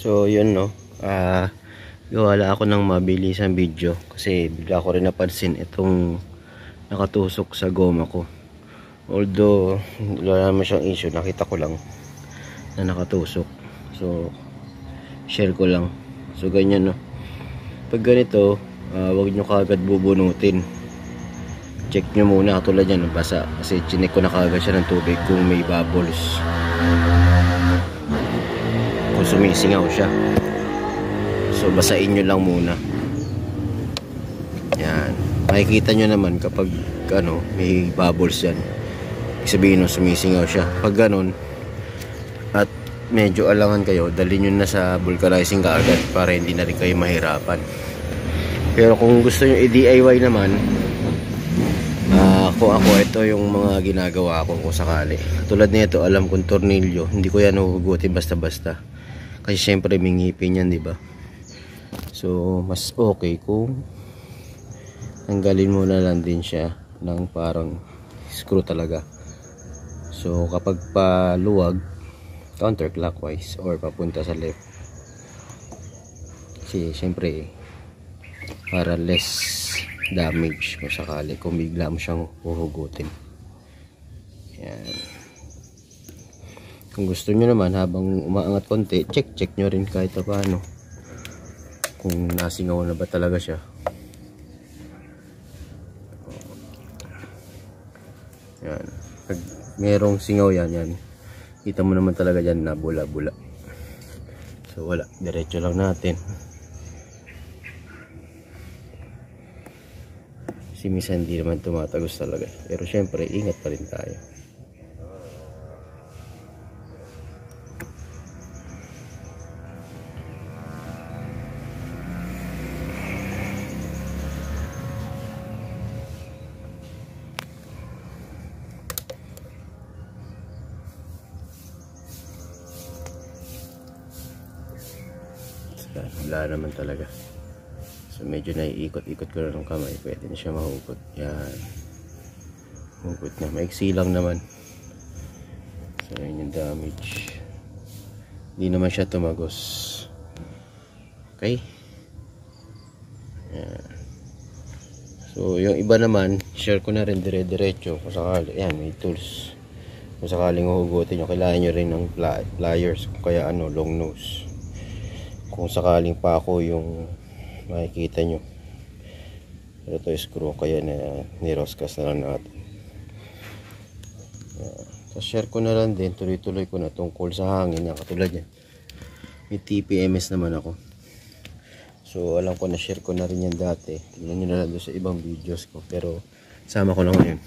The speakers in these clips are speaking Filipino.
So yun no, wala ako ng mabilisang video kasi bigla ko rin napansin itong nakatusok sa goma ko. Although wala naman siyang issue, nakita ko lang na nakatusok. So share ko lang. So ganyan no, pag ganito huwag nyo kagad bubunutin. Check nyo muna, katulad yan basa, kasi chinek ko na kagad siya ng tubig kung may bubbles, kung sumisingaw siya. So basain nyo lang muna. Yan, makikita nyo naman kapag may bubbles yan, sabihin nyo sumisingaw siya. Pag ganon at medyo alangan kayo, dalhin nyo na sa vulcanizing kaagad para hindi na rin kayo mahirapan. Pero kung gusto nyo i-DIY naman, kung ako, ito yung mga ginagawa ko kung sakali. Tulad nito, alam kong tornilyo, hindi ko yan hugutin basta-basta. Kasi syempre may ngipin yan, diba? So, mas okay kung tanggalin mo na lang din siya ng parang screw talaga. So, kapag paluwag, counterclockwise or papunta sa left. Kasi syempre, para less damage kung sakali, kung bigla mo siyang huhugutin. Yan. Kung gusto nyo naman, habang umaangat konti, check nyo rin kahit paano kung nasingaw na ba talaga siya. Yan. Pag merong singaw yan, kita mo naman talaga dyan na bula-bula. So wala, diretso lang natin. Si minsan hindi naman tumatagos talaga, pero syempre ingat pa rin tayo. Wala naman talaga. So medyo naiikot-ikot ko na ng kamay, pwede na siya mahugot. Yan, hugot na, maiksi lang naman. So yun yung damage, hindi naman siya tumagos. Okay. Yan. So yung iba naman, share ko na rin dire-diretso kung sakali. Yan, may tools kung sakaling hugutin nyo, kailangan nyo rin ng pliers, kaya long nose. Kung sakaling pa ako yung makikita nyo, pero ito screw, kaya na niroskas na lang natin. So share ko na lang din, tuloy-tuloy ko na tungkol sa hangin na katulad yan. May TPMS naman ako, so alam ko na share ko na rin yan dati. Tignan nyo na lang doon sa ibang videos ko, pero sama ko lang ngayon.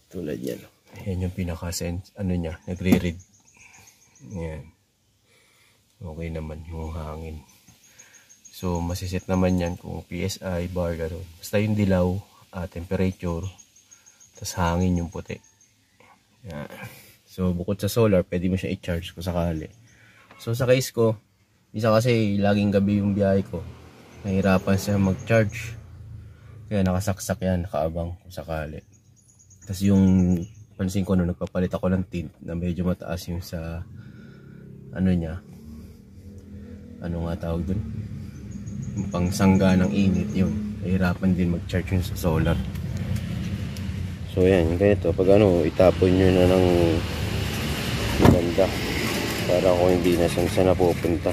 Tulad yan, yan yung pinaka-sense niya, nagre-read. Yan, okay naman yung hangin. So masiset naman yan kung PSI, bar, gano'n. Basta yung dilaw, temperature, tapos hangin yung puti. Yan. So bukod sa solar, pwede mo siya i-charge kung sakali. So sa case ko, isa kasi laging gabi yung biyahe ko, nahirapan siya mag-charge, kaya nakasaksak yan, nakaabang kung sakali. Tapos yung pansin ko nung nagpapalit ako ng tint na medyo mataas yung sa niya, nga tawag dun, yung pangsangga ng init, yun nahirapan din mag-charge yun sa solar. So yan, ganito pag itapon nyo na ng maganda para kung hindi na saan napupunta.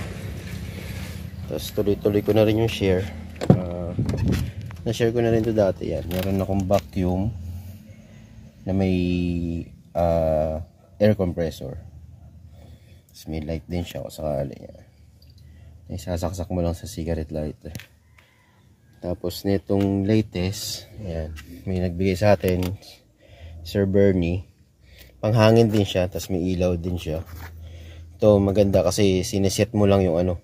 Tapos tuloy-tuloy ko na rin yung share. Na-share ko na rin to dati. Yan, meron akong vacuum na may air compressor. Tapos may light din siya kung sakali. Yan, isasaksak mo lang sa cigarette lighter. Tapos nitong latest, ayan, may nagbigay sa atin, Sir Bernie, panghangin din siya, tapos may ilaw din siya. Ito maganda kasi sineset mo lang yung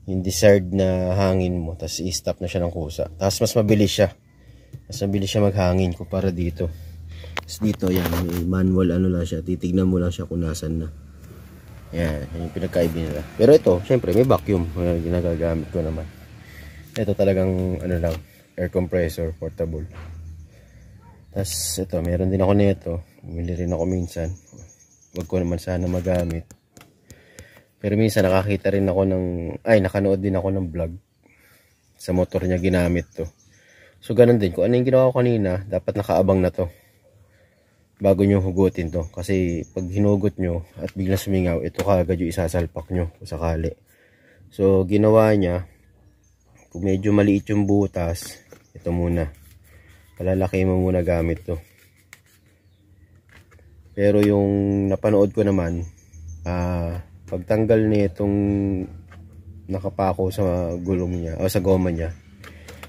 yung desired na hangin mo, tapos i-stop na siya ng kusa. Tapos mas mabilis siya maghangin kumpara dito. Tapos dito yan, may manual lang siya, titignan mo lang siya kung nasan na. Yan, yung pinagkaiba nila. Pero ito, syempre may vacuum, ginagagamit ko naman. Ito talagang lang, air compressor, portable. Tapos ito, meron din ako nito. Bumili rin ako minsan. Wag ko naman sana magamit. Pero minsan nakakita rin ako nakanood din ako ng vlog. Sa motor niya ginamit to. So ganun din, kung ano yung ginawa ko kanina, dapat nakaabang na to. Bago nyo hugutin to. Kasi pag hinugot nyo at biglang sumingaw, ito kagad yung isasalpak nyo kung sakali. So ginawa niya, kung medyo maliit yung butas, ito muna. Palalaki mo muna gamit to. Pero yung napanood ko naman, pagtanggal nitong nakapako sa gulong niya o sa goma niya,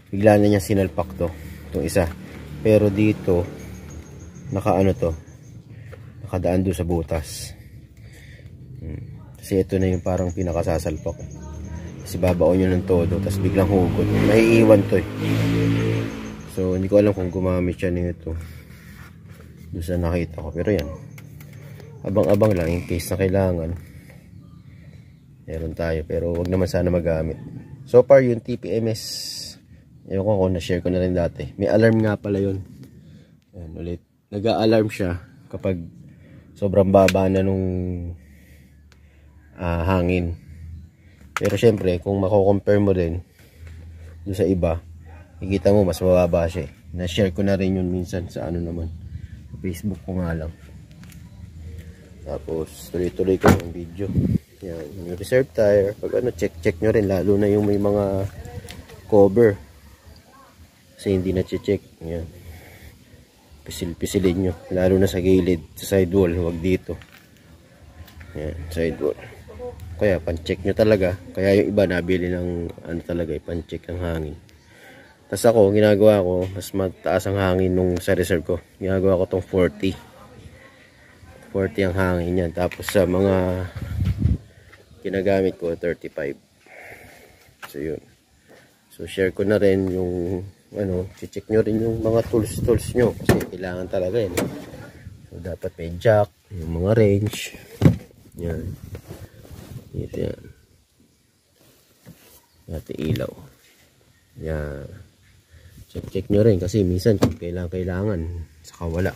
bigla na niya sinalpak to, itong isa. Pero dito nakaano to, nakadaan doon sa butas. Kasi ito na yung parang pinakasasalpak. Kasi babaon nyo ng todo, tapos biglang hugot, maiiwan to eh. So hindi ko alam kung gumamit siya nito doon sa nakita ko, pero yan, abang-abang lang in case na kailangan meron tayo, pero wag naman sana magamit. So far yung TPMS, ewan ko kung na-share ko na rin dati, may alarm nga pala yun. Ayan, ulit, nag-a-alarm siya kapag sobrang baba na nung hangin. Pero syempre kung mako-compare mo rin doon sa iba, ikita mo mas mababa siya. Na-share ko na rin yun minsan sa ano naman, sa Facebook ko nga lang. Tapos tuloy-tuloy ko yung video. Yan, yung reserve tire, pag ano, check nyo rin, lalo na yung may mga cover. Kasi hindi na check. Yan. Pisilin nyo, lalo na sa gilid, sa sidewall, huwag dito. Yan, sidewall. Kaya pan-check nyo talaga. Kaya yung iba nabili ng ano talaga, pan-check ang hangin. Tapos ako, ginagawa ko, mas mataas ang hangin nung sa reserve ko. Ginagawa ko tong 40 ang hangin yan. Tapos sa mga ginagamit ko 35. So yun. So share ko na rin yung ano, check nyo rin yung mga tools nyo kasi kailangan talaga yun. So dapat may jack, yung mga wrench. Yan. Ito yan. Ito ilaw. Yan. Check nyo rin kasi minsan kung kailangan saka wala.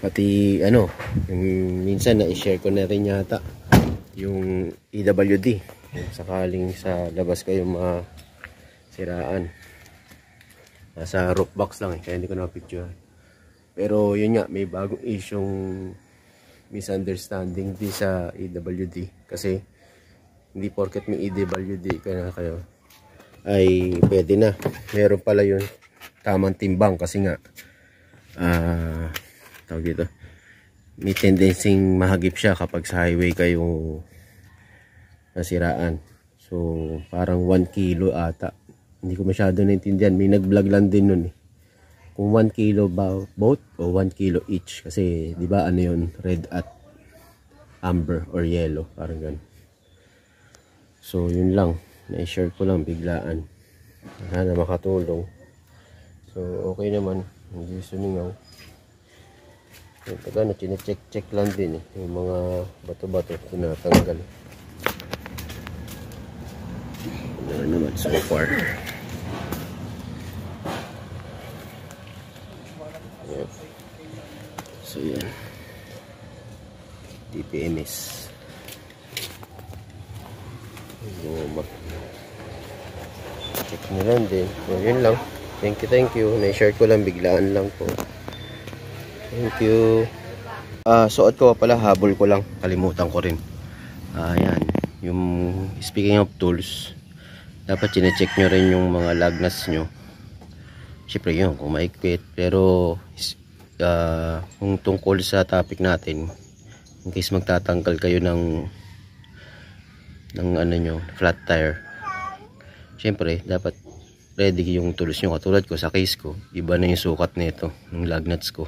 Pati ano, yung minsan na-share ko na rin yata yung EWD, sakaling sa labas kayo siraan. Nasa roof box lang kaya hindi ko na picture. Pero yun nga, may bagong isyong misunderstanding di sa EWD. Kasi hindi porket may EWD kayo ay pwede na. Meron pala yun tamang timbang kasi nga tawag dito, may tendency mahagip siya kapag sa highway kayo nasiraan. So parang 1 kilo ata, hindi ko masyado naintindihan, may nag-vlog lang din nun eh, kung 1 kilo ba both o 1 kilo each, kasi di ba ano yun, red at amber or yellow, parang ganun. So yun lang, na-share ko lang biglaan, sana makatulong. So okay naman, hindi sumingaw. Pag ano, chinecheck lang din eh, yung mga bato-bato tinatanggal. Ano naman so far. Yep. So yan, TPMS. Check nyo lang din. So yun lang, thank you. Na-share ko lang, biglaan lang po. Thank you. Suot ko pala, habol ko lang, kalimutan ko rin. Ayan, yung speaking of tools, dapat chinecheck nyo rin yung mga lug nuts nyo. Siyempre yun, kung maikpit. Pero kung tungkol sa topic natin, in case magtatanggal kayo ng ano nyo, flat tire, siyempre dapat ready yung tools nyo. Katulad ko sa case ko, iba na yung sukat nito ng lug nuts ko.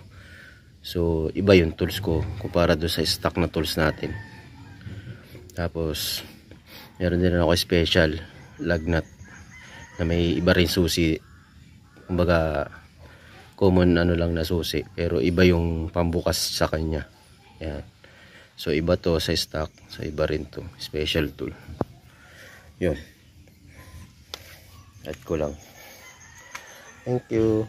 So iba yung tools ko kumpara doon sa stock na tools natin. Tapos meron din ako special lug nut na may iba rin susi, kumbaga common ano lang na susi, pero iba yung pambukas sa kanya. Yan. So iba to sa stock, so iba rin to special tool. Yun, add ko lang. Thank you.